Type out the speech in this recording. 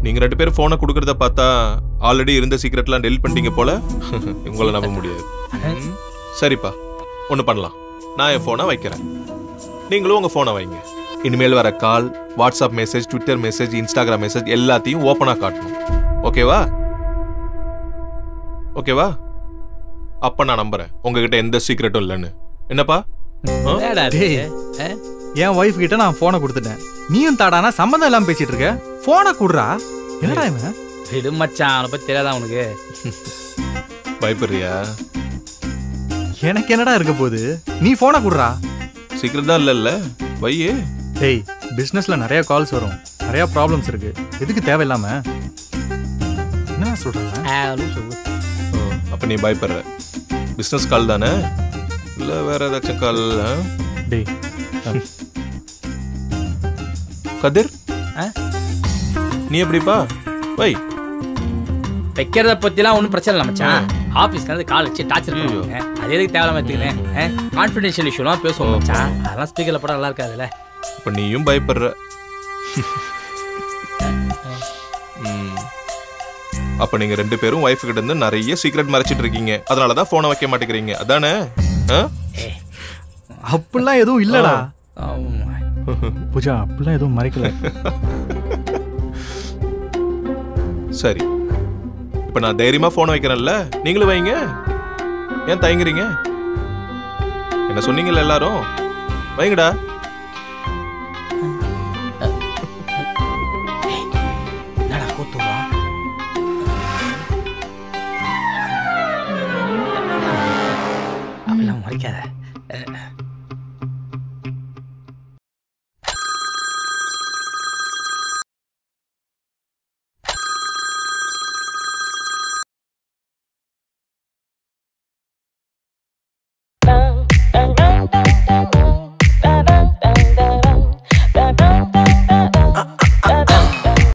நீங்க 2 பேரும் போனை கொடுக்கறத பார்த்தா ஆல்ரெடி இருந்த சீக்ரெட்லாம் டெலிட் பண்ணிட்டீங்க போல. உங்களை நம்ப முடியாது. சரிப்பா, ஒன்று பண்ணலாம். நான் என் போனை வைக்கிறேன், நீங்களும் உங்க போனை வைங்க. இனிமேல் வர call, WhatsApp message, Twitter message, Instagram message எல்லாத்தையும் ஓப்பனா காட்டணும். ஓகேவா? ஓகேவா? அப்ப நான் நம்புறேன் உங்ககிட்ட எந்த சீக்ரெட்டும் இல்லைன்னு. என்னப்பா? என் ஒய்ஃப் கிட்ட நான் போனை கொடுத்துட்டேன், நீயும் தாடானா சம்மந்தம் இல்லாம பேசிட்டு இருக்க. போனை குடுறா. என்னடா இவன்? விடு மச்சான், அவனை பத்தி தெரியாதா உனக்கு? பயப்படுறியா? எனக்கு என்னடா இருக்க போகுது, நீ போனை குடுறா. சீக்ரெட் தான் இல்ல வையே. டேய், பிசினஸ்ல நிறைய கால்ஸ் வரும், நிறைய ப்ராப்ளம்ஸ் இருக்கு, எதுக்கு தேவையில்லாம என்ன சொல்றேன்? அப்ப நீ பயப்படுற பிசினஸ் கால் தானே, இல்ல வேற ஏதாச்சும் கால்? டேய் கதிர், நீ எப்படிப்பா? வை. வைக்கிறத பத்திலாம் ஒன்றும் பிரச்சனை இல்லை மச்சான். ஆஃபீஸ்ல இருந்து கால் வச்சு டார்ச்சர் பண்ணுவாங்க, அது எதுக்கு தேவையில்லாம எடுத்துக்கிறேன். கான்ஃபிடென்ஷியல் இஷ்யூலாம் பேசுவோம் மச்சான், அதெல்லாம் ஸ்பீக்கர்ல போட நல்லா இருக்காதுல்ல. இப்ப நீயும் பயப்படுற. அப்ப நீங்க 2 பேரும் ஒய்ஃப் கிட்ட இருந்து நிறைய சீக்ரெட் மறைச்சிட்டு இருக்கீங்க, அதனாலதான் போனை வைக்க மாட்டேங்கிறீங்க, அதானே? அப்படிலாம் எதுவும் இல்லடா பூஜா, அப்படிலாம் எதுவும் மறைக்கல. சரி, இப்ப நான் தைரியமா போனை வைக்கிறேன்ல, நீங்களும் வைங்க. ஏன் தயங்குறீங்க? என்ன சொன்னீங்கல்ல எல்லாரும், வைங்கடா. என்னடா கூத்துவா? அப்படிலாம் மறைக்காத.